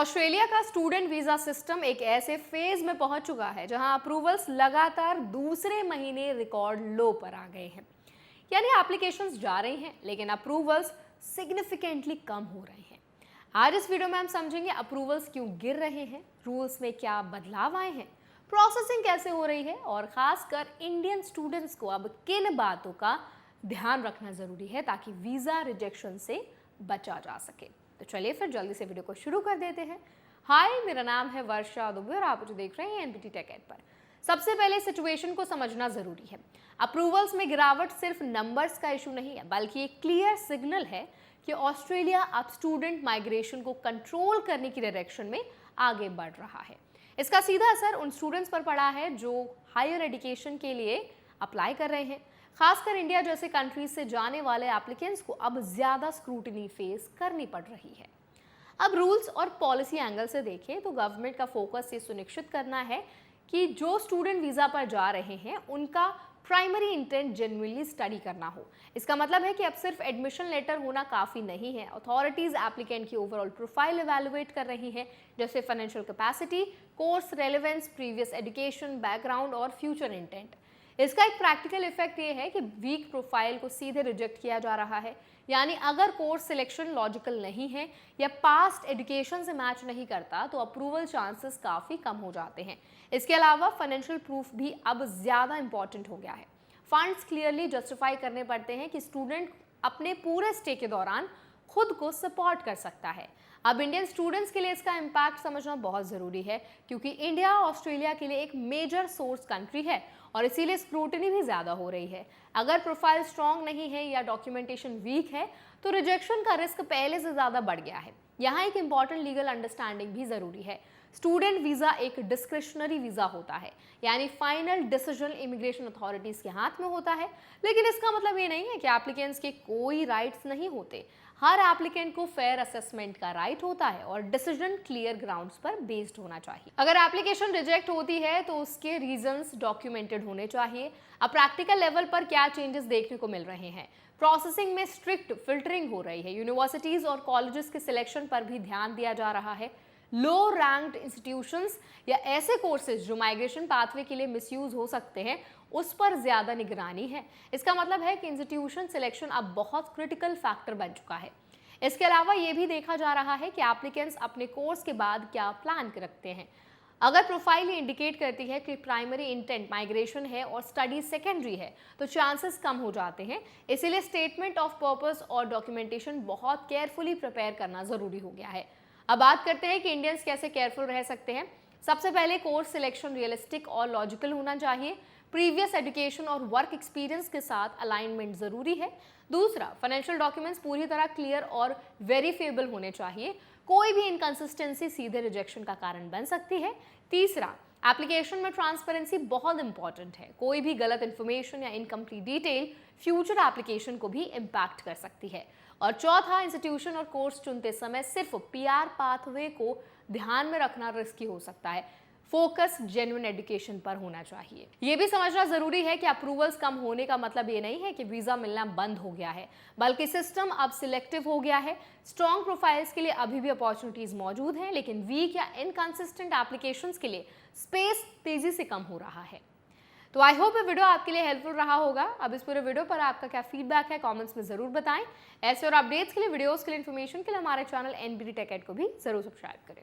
Australia का student visa system एक ऐसे फेज में पहुंच चुका है जहां अप्रूवल्स लगातार दूसरे महीने रिकॉर्ड लो पर आ गए हैं। यानी एप्लीकेशंस जा रही हैं लेकिन अप्रूवल्स सिग्निफिकेंटली कम हो रहे हैं। आज इस वीडियो में हम समझेंगे अप्रूवल्स क्यों गिर रहे हैं, रूल्स में क्या बदलाव आए हैं, प्रोसेसिंग कैसे हो रही है और खासकर इंडियन स्टूडेंट्स को अब किन बातों का ध्यान रखना जरूरी है ताकि वीजा रिजेक्शन से बचा जा सके। तो चलिए फिर जल्दी से वीडियो को शुरू कर देते हैं। हाय, मेरा नाम है वर्षा दुबे और आप मुझे देख रहे हैं एनबीटी टेक एड पर। सबसे पहले सिचुएशन को समझना जरूरी है। अप्रूवल्स में गिरावट सिर्फ नंबर्स का इशू नहीं है बल्कि एक क्लियर सिग्नल है कि ऑस्ट्रेलिया अब स्टूडेंट माइग्रेशन को कंट्रोल करने की डायरेक्शन में आगे बढ़ रहा है। इसका सीधा असर उन स्टूडेंट्स पर पड़ा है जो हायर एजुकेशन के लिए अप्लाई कर रहे हैं। खासकर इंडिया जैसे कंट्रीज से जाने वाले एप्लीकेंट्स को अब ज्यादा स्क्रूटनी फेस करनी पड़ रही है। अब रूल्स और पॉलिसी एंगल से देखें तो गवर्नमेंट का फोकस ये सुनिश्चित करना है कि जो स्टूडेंट वीजा पर जा रहे हैं उनका प्राइमरी इंटेंट जेन्युइनली स्टडी करना हो। इसका मतलब है कि अब सिर्फ एडमिशन लेटर होना काफ़ी नहीं है। अथॉरिटीज़ एप्लीकेंट की ओवरऑल प्रोफाइल एवेलुएट कर रही हैं, जैसे financial capacity, course relevance, previous education, background और फ्यूचर इंटेंट। इसका एक प्रैक्टिकल इफेक्ट ये है कि वीक प्रोफाइल को सीधे रिजेक्ट किया जा रहा है। यानी अगर कोर्स सिलेक्शन लॉजिकल नहीं है या पास्ट एजुकेशन से मैच नहीं करता तो अप्रूवल चांसेस काफ़ी कम हो जाते हैं। इसके अलावा फाइनेंशियल प्रूफ भी अब ज़्यादा इंपॉर्टेंट हो गया है। फंड्स क्लियरली जस्टिफाई करने पड़ते हैं कि स्टूडेंट अपने पूरे स्टे के दौरान खुद को सपोर्ट कर सकता है। अब इंडियन स्टूडेंट्स के लिए इसका इम्पैक्ट समझना बहुत ज़रूरी है क्योंकि इंडिया ऑस्ट्रेलिया के लिए एक मेजर सोर्स कंट्री है और इसीलिए स्क्रूटनी भी ज़्यादा हो रही है। अगर प्रोफाइल स्ट्रॉन्ग नहीं है या डॉक्यूमेंटेशन वीक है तो रिजेक्शन का रिस्क पहले से ज़्यादा बढ़ गया है। यहाँ एक इम्पॉर्टेंट लीगल अंडरस्टैंडिंग भी ज़रूरी है। स्टूडेंट वीज़ा एक डिस्क्रिशनरी वीज़ा होता है, यानी फाइनल डिसीजन इमिग्रेशन अथॉरिटीज़ के हाथ में होता है। लेकिन इसका मतलब ये नहीं है कि एप्लीकेंट्स के कोई राइट्स नहीं होते। हर एप्लीकेंट को फेयर असेसमेंट का राइट होता है और डिसीजन क्लियर ग्राउंड्स पर बेस्ड होना चाहिए। अगर एप्लीकेशन रिजेक्ट होती है तो उसके रीजंस डॉक्यूमेंटेड होने चाहिए। अब प्रैक्टिकल लेवल पर क्या चेंजेस देखने को मिल रहे हैं? प्रोसेसिंग में स्ट्रिक्ट फिल्टरिंग हो रही है। यूनिवर्सिटीज और कॉलेजेस के सिलेक्शन पर भी ध्यान दिया जा रहा है। लो रैंक्ड इंस्टीट्यूशंस या ऐसे कोर्सेज जो माइग्रेशन पाथवे के लिए मिसयूज हो सकते हैं उस पर ज्यादा निगरानी है। इसका मतलब है कि इंस्टीट्यूशन सिलेक्शन अब बहुत क्रिटिकल फैक्टर बन चुका है। इसके अलावा ये भी देखा जा रहा है कि एप्लीकेंट्स अपने कोर्स के बाद क्या प्लान रखते हैं। अगर प्रोफाइल ये इंडिकेट करती है कि प्राइमरी इंटेंट माइग्रेशन है और स्टडी सेकेंडरी है तो चांसेस कम हो जाते हैं। इसीलिए स्टेटमेंट ऑफ पर्पस और डॉक्यूमेंटेशन बहुत केयरफुली प्रिपेयर करना जरूरी हो गया है। अब बात करते हैं कि इंडियंस कैसे केयरफुल रह सकते हैं। सबसे पहले कोर्स सिलेक्शन रियलिस्टिक और लॉजिकल होना चाहिए। प्रीवियस एजुकेशन और वर्क एक्सपीरियंस के साथ अलाइनमेंट जरूरी है। दूसरा, फाइनेंशियल डॉक्यूमेंट्स पूरी तरह क्लियर और वेरीफेबल होने चाहिए। कोई भी इनकंसिस्टेंसी सीधे रिजेक्शन का कारण बन सकती है। तीसरा, एप्लीकेशन में ट्रांसपेरेंसी बहुत इंपॉर्टेंट है। कोई भी गलत इन्फॉर्मेशन या इनकम्प्लीट डिटेल फ्यूचर एप्लीकेशन को भी इम्पैक्ट कर सकती है। और चौथा, इंस्टीट्यूशन और कोर्स चुनते समय सिर्फ पीआर पाथवे को ध्यान में रखना रिस्की हो सकता है। फोकस जेन्युइन एजुकेशन पर होना चाहिए। ये भी समझना जरूरी है कि अप्रूवल्स कम होने का मतलब ये नहीं है कि वीजा मिलना बंद हो गया है, बल्कि सिस्टम अब सिलेक्टिव हो गया है। स्ट्रॉन्ग प्रोफाइल्स के लिए अभी भी अपॉर्चुनिटीज मौजूद हैं, लेकिन वीक या इनकंसिस्टेंट एप्लीकेशंस के लिए स्पेस तेजी से कम हो रहा है। तो आई होप ये वीडियो आपके लिए हेल्पफुल रहा होगा। अब इस पूरे वीडियो पर आपका क्या फीडबैक है कमेंट्स में जरूर बताएं। ऐसे और अपडेट्स के लिए, वीडियोस के लिए, इन्फॉर्मेशन के लिए हमारे चैनल एनबीटी टेक एड को भी जरूर सब्सक्राइब करें।